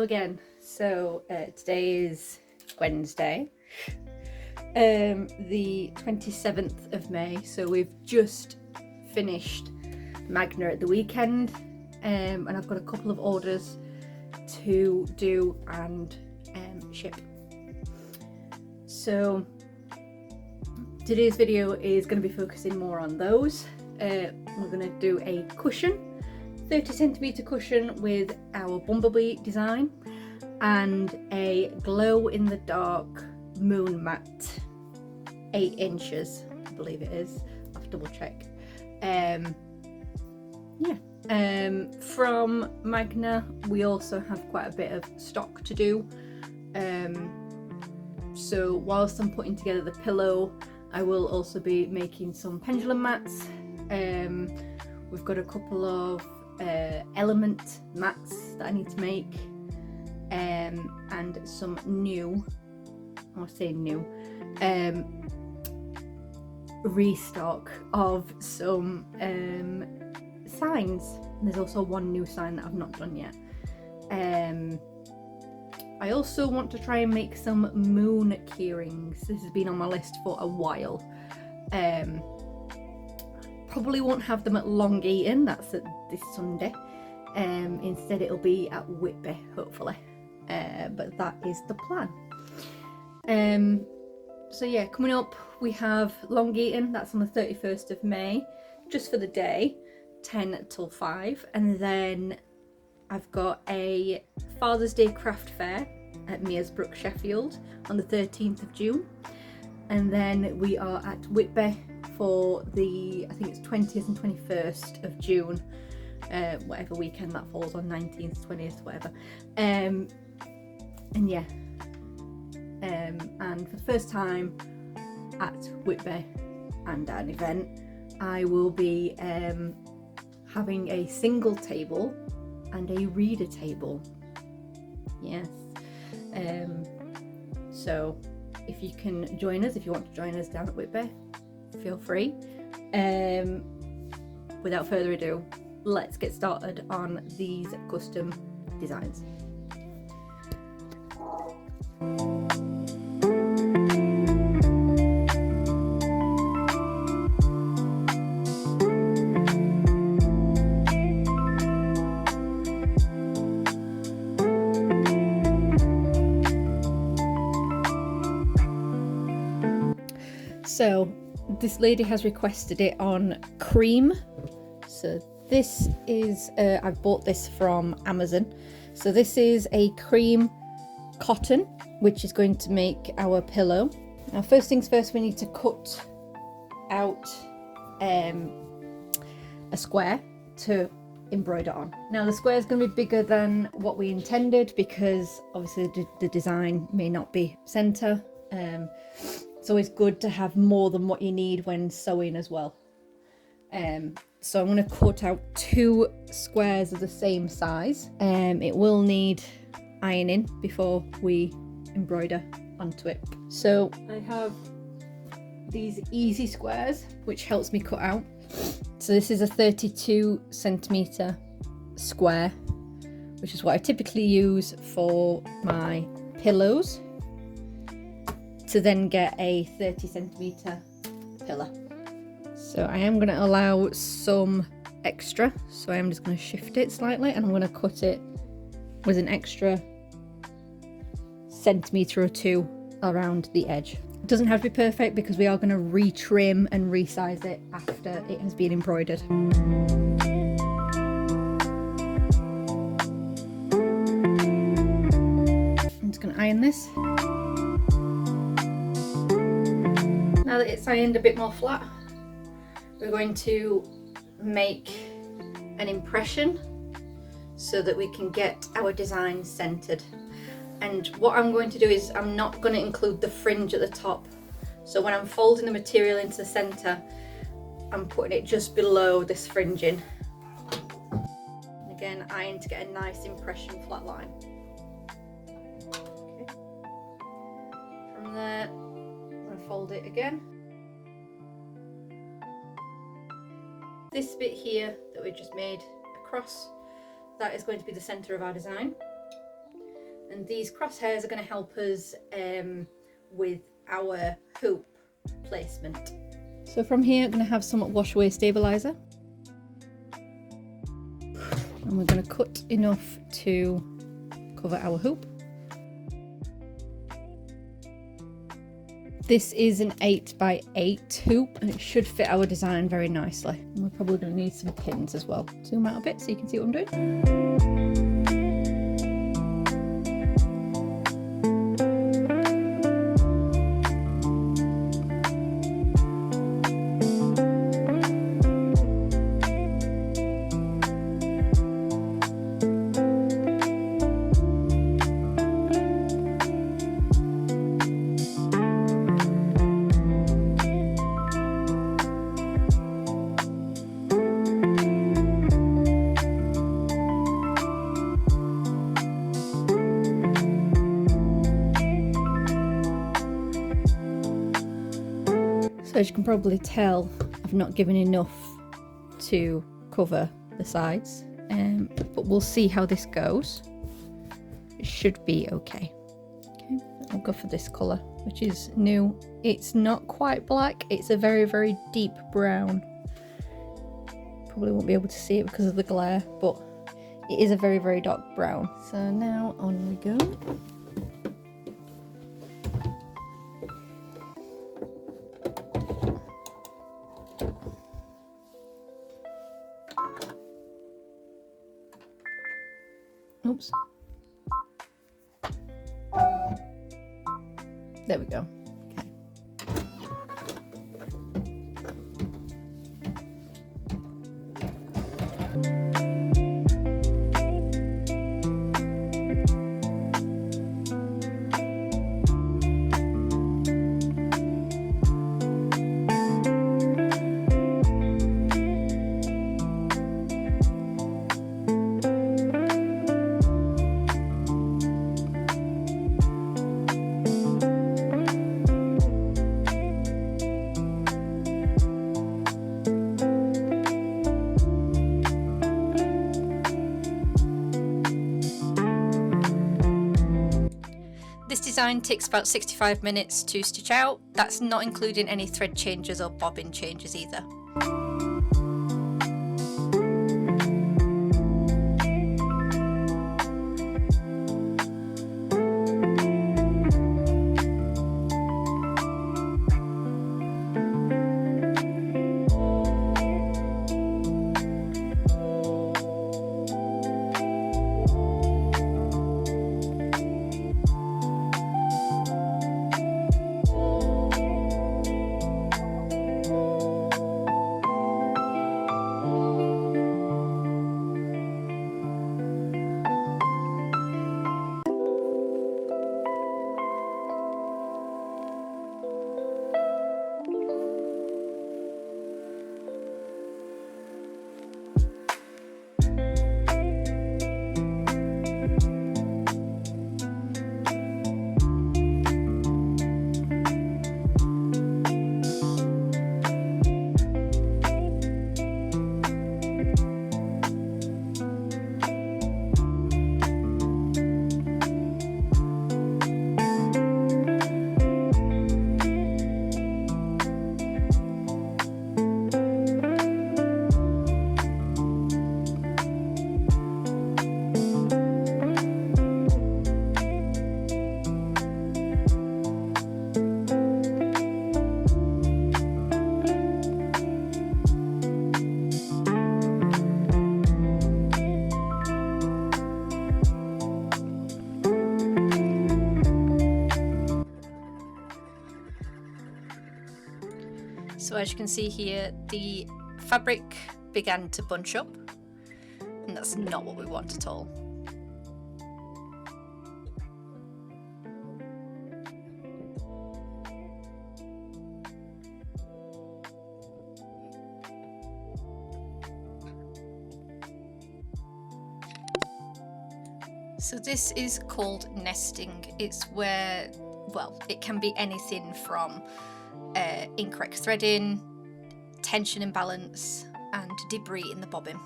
again. So today is Wednesday, the 27th of May. So we've just finished Magna at the weekend, and I've got a couple of orders to do and ship. So today's video is going to be focusing more on those. We're going to do a cushion, 30cm cushion with our bumblebee design, and a glow in the dark moon mat, 8 inches, I believe it is. I'll have to double check. From Magna we also have quite a bit of stock to do. So whilst I'm putting together the pillow, I will also be making some pendulum mats. We've got a couple of element mats that I need to make, and some new, I say new, restock of some signs. And there's also one new sign that I've not done yet. I also want to try and make some moon keyrings. This has been on my list for a while. Probably won't have them at Long Eaton, that's at this Sunday. Instead it'll be at Whitby, hopefully. But that is the plan. So yeah, coming up we have Long Eaton, that's on the 31st of May, just for the day, 10 till 5. And then I've got a Father's Day craft fair at Mearsbrook, Sheffield on the 13th of June. And then we are at Whitby for the, I think it's 20th and 21st of June, whatever weekend that falls on, 19th, 20th, whatever. And for the first time at Whitby and at an event, I will be having a single table and a reader table. Yes. So if you can join us, if you want to join us down at Whitby, feel free. Without further ado, let's get started on these custom designs. So this lady has requested it on cream. So this is, I've bought this from Amazon. So this is a cream cotton, which is going to make our pillow. Now first things first, we need to cut out a square to embroider on. Now the square is going to be bigger than what we intended because obviously the design may not be centre. It's always good to have more than what you need when sewing as well. So I'm going to cut out 2 squares of the same size. It will need ironing before we embroider onto it. So I have these easy squares, which helps me cut out. So this is a 32cm square, which is what I typically use for my pillows, to then get a 30cm pillar. So I am going to allow some extra, so I am just going to shift it slightly, and I'm going to cut it with an extra centimetre or 2 around the edge. It doesn't have to be perfect because we are going to retrim and resize it after it has been embroidered. I'm just going to iron this. Now that it's ironed a bit more flat, we're going to make an impression so that we can get our design centered. And what I'm going to do is I'm not going to include the fringe at the top. So when I'm folding the material into the center, I'm putting it just below this fringing. And again, iron to get a nice impression flat line. Okay. From there, I'm going to fold it again. This bit here that we just made across, that is going to be the center of our design. And these crosshairs are going to help us with our hoop placement. So from here I'm going to have some wash away stabilizer, and we're going to cut enough to cover our hoop. This is an 8x8 hoop and it should fit our design very nicely. And we're probably going to need some pins as well. Zoom out a bit so you can see what I'm doing. So as you can probably tell, I've not given enough to cover the sides, but we'll see how this goes. It should be okay. Okay, I'll go for this colour, which is new. It's not quite black, it's a very, very deep brown. Probably won't be able to see it because of the glare, but it is a very, very dark brown. So now on we go. Oops. There we go. Okay. This design takes about 65 minutes to stitch out. That's not including any thread changes or bobbin changes either. So as you can see here, the fabric began to bunch up, and that's not what we want at all. So this is called nesting. It's where, well, it can be anything from incorrect threading, tension imbalance, and debris in the bobbin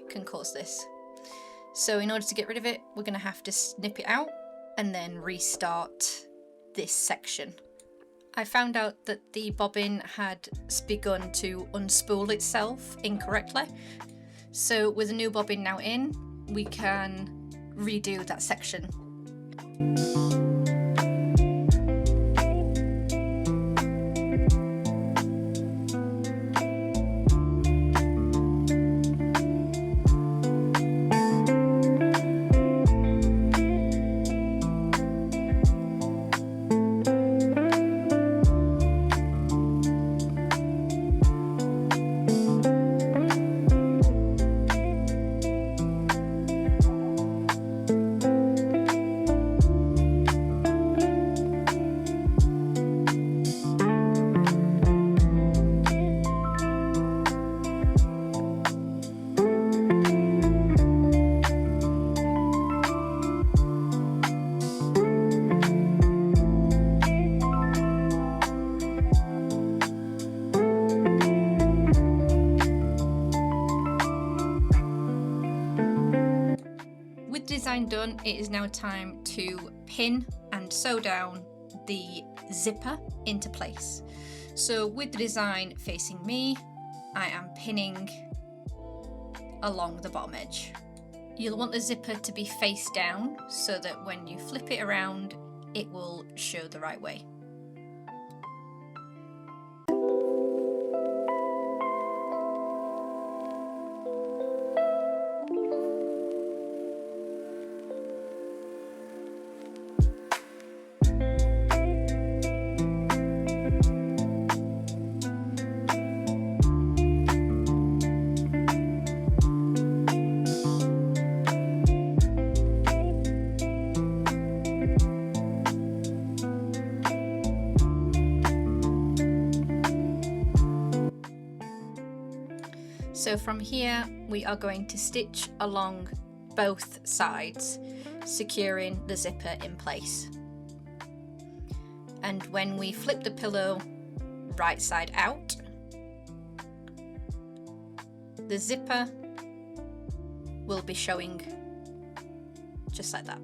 can cause this. So in order to get rid of it, we're going to have to snip it out and then restart this section. I found out that the bobbin had begun to unspool itself incorrectly. So with a new bobbin now in, we can redo that section. Design done, it is now time to pin and sew down the zipper into place. So with the design facing me, I am pinning along the bottom edge. You'll want the zipper to be face down so that when you flip it around, it will show the right way. So from here, we are going to stitch along both sides, securing the zipper in place. And when we flip the pillow right side out, the zipper will be showing just like that.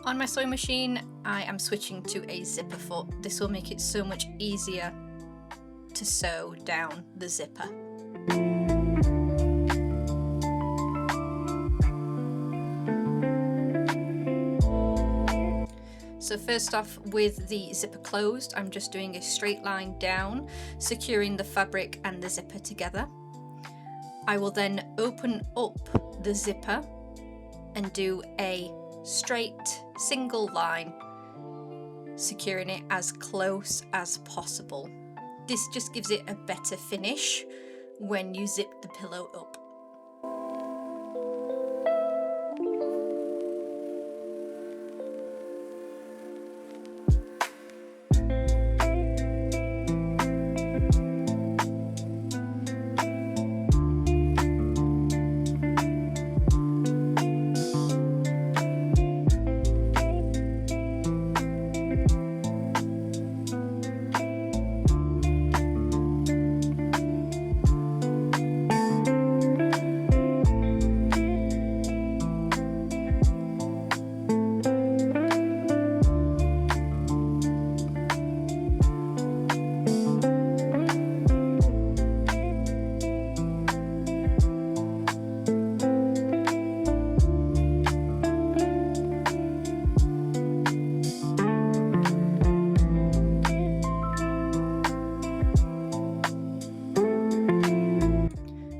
On my sewing machine, I am switching to a zipper foot. This will make it so much easier to sew down the zipper. So first off, with the zipper closed, I'm just doing a straight line down, securing the fabric and the zipper together. I will then open up the zipper and do a straight single line, securing it as close as possible. This just gives it a better finish when you zip the pillow up.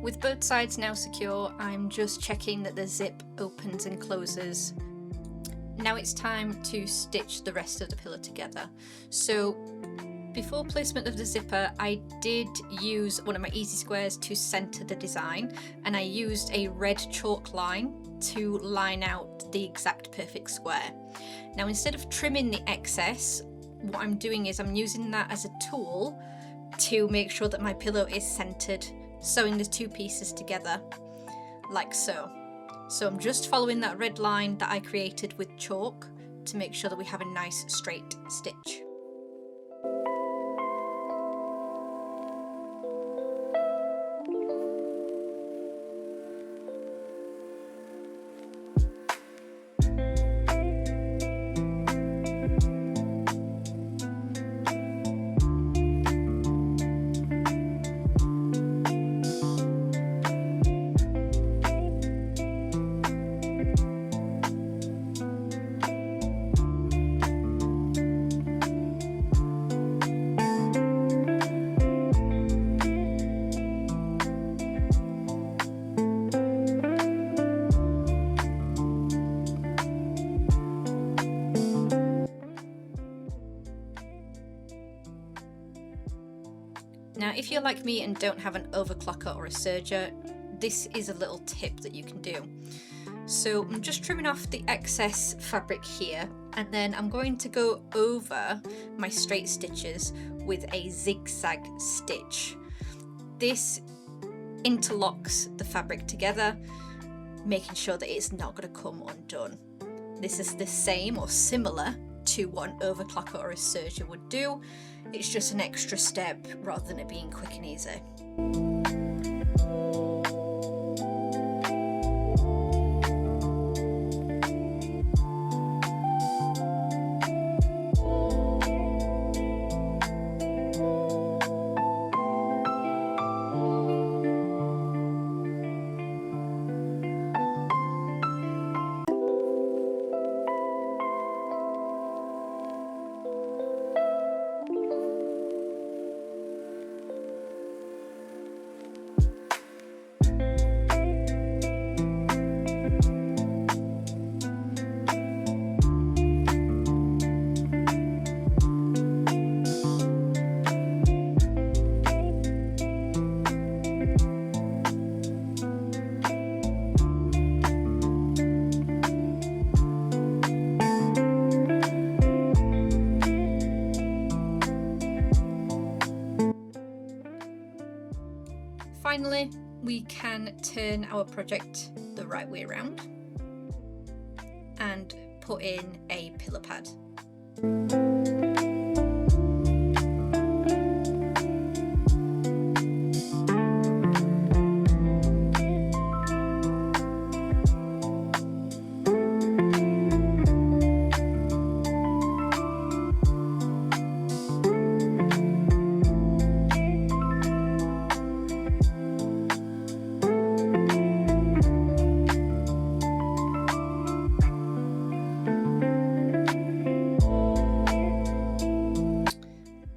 With both sides now secure, I'm just checking that the zip opens and closes. Now it's time to stitch the rest of the pillow together. So before placement of the zipper, I did use one of my easy squares to center the design, and I used a red chalk line to line out the exact perfect square. Now instead of trimming the excess, what I'm doing is I'm using that as a tool to make sure that my pillow is centered, sewing the two pieces together like so. So I'm just following that red line that I created with chalk to make sure that we have a nice straight stitch. if you're like me and don't have an overclocker or a serger, this is a little tip that you can do. So I'm just trimming off the excess fabric here, and then I'm going to go over my straight stitches with a zigzag stitch. This interlocks the fabric together, making sure that it's not going to come undone. This is the same or similar to what an overclocker or a serger would do. It's just an extra step rather than it being quick and easy. Finally, we can turn our project the right way around and put in a pillow pad.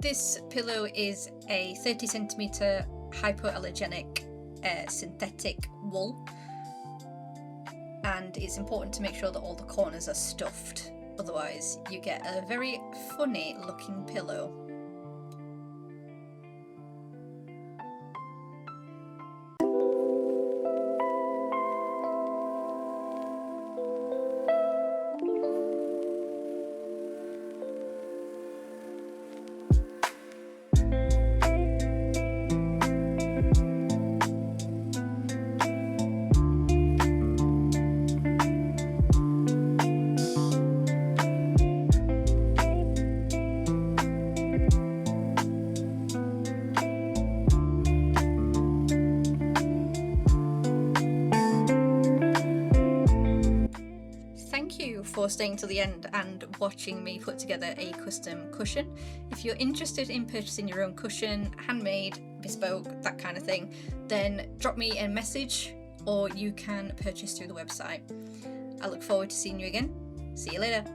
This pillow is a 30cm hypoallergenic synthetic wool, and it's important to make sure that all the corners are stuffed, otherwise you get a very funny looking pillow. For staying till the end and watching me put together a custom cushion. If you're interested in purchasing your own cushion, handmade, bespoke, that kind of thing, then drop me a message or you can purchase through the website. I look forward to seeing you again. See you later.